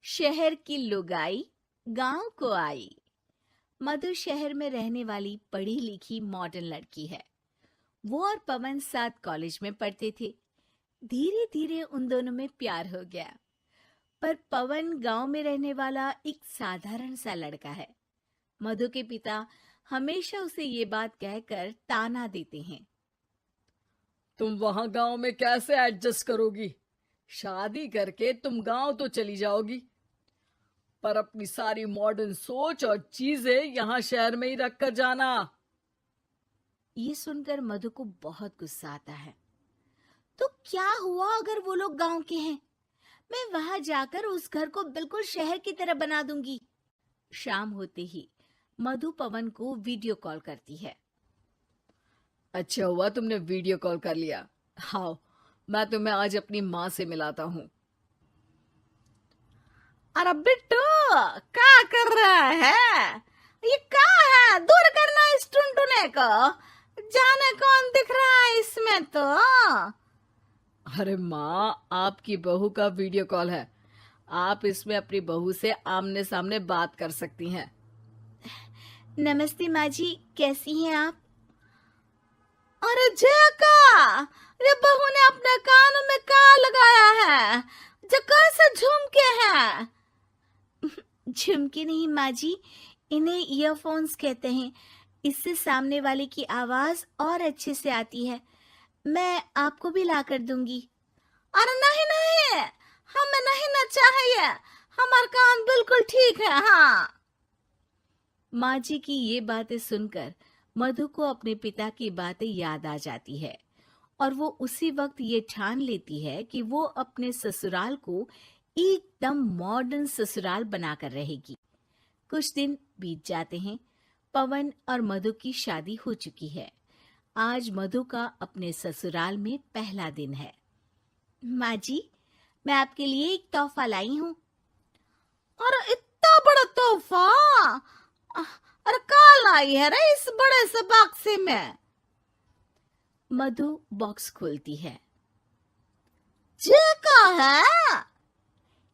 शहर की लुगाई गांव को आई। मधु शहर में रहने वाली पढ़ी लिखी मॉडर्न लड़की है। वो और पवन साथ कॉलेज में पढ़ते थे। धीरे धीरे उन दोनों में प्यार हो गया। पर पवन गांव में रहने वाला एक साधारण सा लड़का है। मधु के पिता हमेशा उसे ये बात कहकर ताना देते हैं। तुम वहां गांव में कैसे एडजस्ट करोगी? शादी करके तुम गांव तो चली जाओगी, पर अपनी सारी मॉडर्न सोच और चीजें यहाँ शहर में ही रख कर जाना। ये सुनकर मधु को बहुत गुस्सा आता है। तो क्या हुआ अगर वो लोग गांव के हैं? मैं वहां जाकर उस घर को बिल्कुल शहर की तरह बना दूंगी। शाम होते ही मधु पवन को वीडियो कॉल करती है। अच्छा हुआ तुमने वीडियो कॉल कर लिया। हाँ, मैं तुम्हें आज अपनी माँ से मिलाता हूँ। अरे बिट्टू, क्या कर रहा है? ये क्या है? दूर करना इस टुनटुने को। जाने कौन दिख रहा है इसमें तो। अरे माँ, आपकी बहू का वीडियो कॉल है। आप इसमें अपनी बहू से आमने सामने बात कर सकती हैं। नमस्ते माँ जी, कैसी हैं आप? अरे जका, ये बहू ने अपने कानों में क्या लगाया है? जो कैसे झुमके हैं? झुमके नहीं माँ जी, इन्हें ईयरफोन्स कहते हैं। इससे सामने वाले की आवाज और अच्छे से आती है। मैं आपको भी ला कर दूंगी। अरे नहीं नहीं, हमें नहीं ना चाहिए। हमारा कान बिल्कुल ठीक है। हाँ। माँ जी की ये बातें सुनकर मधु को अपने पिता की बातें याद आ जाती है और वो उसी वक्त ये ठान लेती है कि वो अपने ससुराल को एकदम मॉडर्न ससुराल बनाकर रहेगी। कुछ दिन बीत जाते हैं। पवन और मधु की शादी हो चुकी है। आज मधु का अपने ससुराल में पहला दिन है। माँ जी, मैं आपके लिए एक तोहफा लाई हूँ। अरे इतना बड़ा तोहफा! अरे क्या लाई है रे इस बड़े से बक्से में? मधु बॉक्स खोलती है। ये क्या है?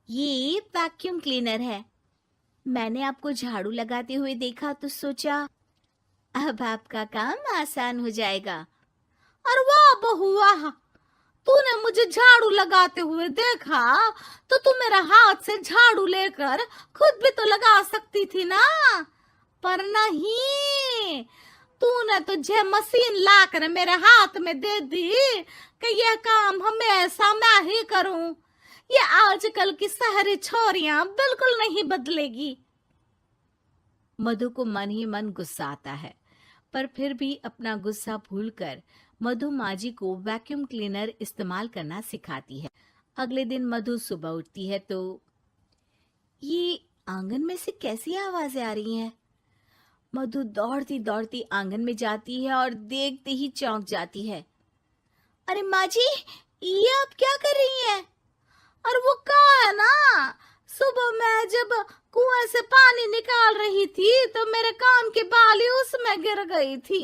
ये वैक्यूम क्लीनर है। मैंने आपको झाड़ू लगाते हुए देखा तो सोचा अब आपका काम आसान हो जाएगा। अरे वाह बहू वाह, तूने मुझे झाड़ू लगाते हुए देखा तो तू मेरा हाथ से झाड़ू लेकर खुद भी तो लगा सकती थी ना। पर नहीं, तूने तो जे मशीन लाकर मेरे हाथ में दे दी कि यह काम हमेशा मैं ही करूं। ये आजकल की शहरी छोरियां बिल्कुल नहीं बदलेगी। मधु को मन ही मन गुस्सा आता है, पर फिर भी अपना गुस्सा भूलकर मधु माजी को वैक्यूम क्लीनर इस्तेमाल करना सिखाती है। अगले दिन मधु सुबह उठती है तो ये आंगन में से कैसी आवाजें आ रही हैं? मधु दौड़ती दौड़ती आंगन में जाती है और देखते ही चौंक जाती है। अरे माँ जी, ये आप क्या कर रही हैं? और वो क्या है ना, सुबह मैं जब कुएं से पानी निकाल रही थी तो मेरे कान की बाली उसमें गिर गई थी।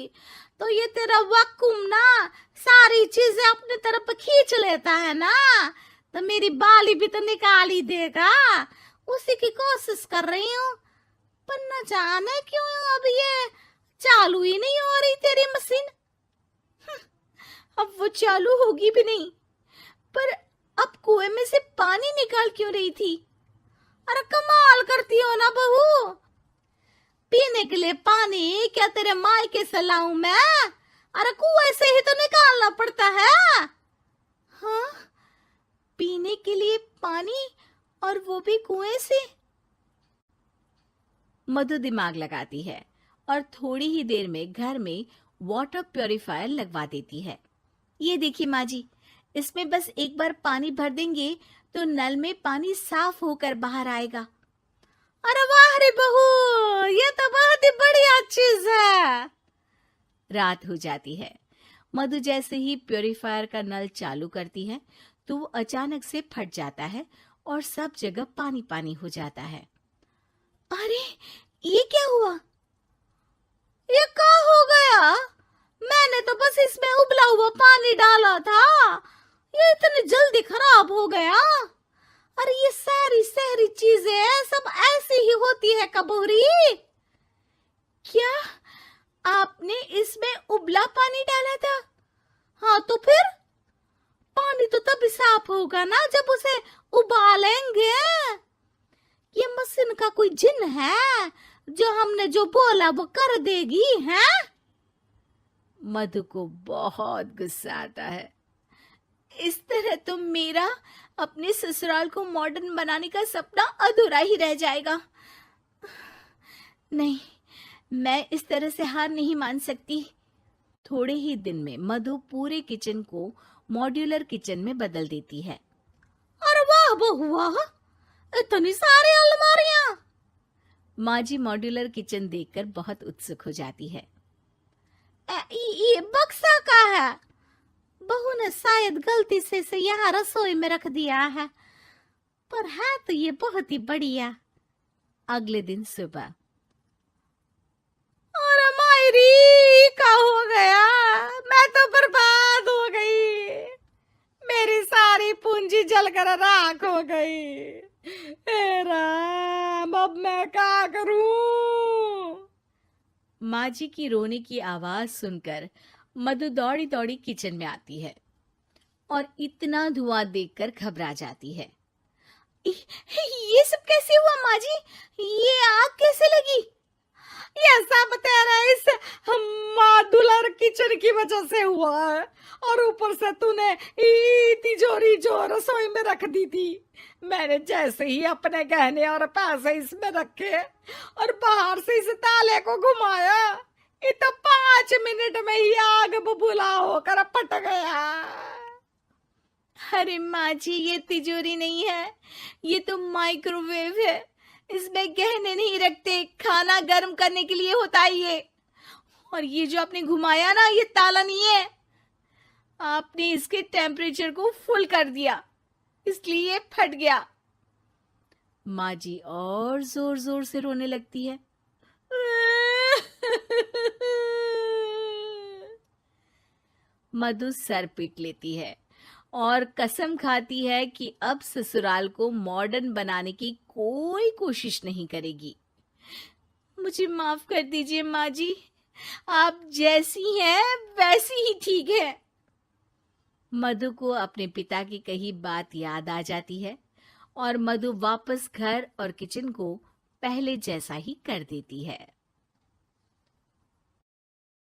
तो ये तेरा वैक्यूम ना सारी चीजें अपनी तरफ खींच लेता है ना, तो मेरी बाली भी तो निकाल ही देगा। उसी की कोशिश कर रही हूँ, पर न जाने क्यों अब ये चालू ही नहीं हो रही तेरी मशीन। अब वो चालू होगी भी नहीं। पर अब कुएं में से पानी निकाल क्यों रही थी? अरे कमाल करती हो ना बहू। पीने के लिए पानी क्या तेरे मायके से लाऊं मैं? अरे कुएं से ही तो निकालना पड़ता है। हाँ, पीने के लिए पानी, और वो भी कुएं से। मधु दिमाग लगाती है और थोड़ी ही देर में घर में वाटर प्यूरिफायर लगवा देती है। ये देखिए माँ जी, इसमें बस एक बार पानी भर देंगे तो नल में पानी साफ होकर बाहर आएगा। अरे वाह रे बहू, ये तो बहुत ही बढ़िया चीज है। रात हो जाती है। मधु जैसे ही प्यूरिफायर का नल चालू करती है तो वो अचानक से फट जाता है और सब जगह पानी पानी हो जाता है। अरे ये क्या हुआ? ये क्या हो गया? मैंने तो बस इसमें उबला हुआ पानी डाला था, ये इतनी जल्दी खराब हो गया। अरे ये सारी शहरी चीजें सब ऐसी ही होती है कबूरी। क्या आपने इसमें उबला पानी डाला था? हाँ तो फिर पानी तो तभी साफ होगा ना जब उसे उबालेंगे। ये मशीन का कोई जिन है जो हमने जो बोला वो कर देगी है? मधु को बहुत गुस्सा आता है। इस तरह तो मेरा अपने ससुराल को मॉडर्न बनाने का सपना अधूरा ही रह जाएगा। नहीं, मैं इस तरह से हार नहीं मान सकती। थोड़े ही दिन में मधु पूरे किचन को मॉड्यूलर किचन में बदल देती है। अरे वाह बहुआ, इतनी सारी अलमारियां! माँ जी मॉड्यूलर किचन देखकर बहुत उत्सुक हो जाती है। ये बक्सा का है। बहू ने शायद गलती से इसे यहाँ रसोई में रख दिया है, पर है तो ये बहुत ही बढ़िया। अगले दिन सुबह, अरे मायरी क्या हो गया? मैं तो बर्बाद हो गई। मेरी सारी पूंजी जलकर राख हो गई। हे राम, अब मैं क्या करूं? माँ जी की रोने की आवाज सुनकर मधु दौड़ी दौड़ी किचन में आती है और इतना धुआं देखकर घबरा जाती है। ये सब कैसे हुआ माँ जी? ये आग कैसे लगी? ये सब तेरा इस मॉड्यूलर किचन की वजह से हुआ है, और ऊपर से तूने तिजोरी जो रसोई में रख दी थी, मैंने जैसे ही अपने गहने और पैसे इसमें रखे और बाहर से इस ताले को घुमाया, ये तो 5 मिनट में ही आग बबूला होकर फट गया। अरे माँ जी, ये तिजोरी नहीं है, ये तो माइक्रोवेव है। इसमें गहने नहीं रखते, खाना गर्म करने के लिए होता है ये। और ये जो आपने घुमाया ना, ये ताला नहीं है, आपने इसके टेम्परेचर को फुल कर दिया, इसलिए ये फट गया। माँ जी और जोर जोर से रोने लगती है। मधु सर पीट लेती है और कसम खाती है कि अब ससुराल को मॉडर्न बनाने की कोई कोशिश नहीं करेगी। मुझे माफ कर दीजिए माँ जी, आप जैसी हैं वैसी ही ठीक है। मधु को अपने पिता की कही बात याद आ जाती है और मधु वापस घर और किचन को पहले जैसा ही कर देती है।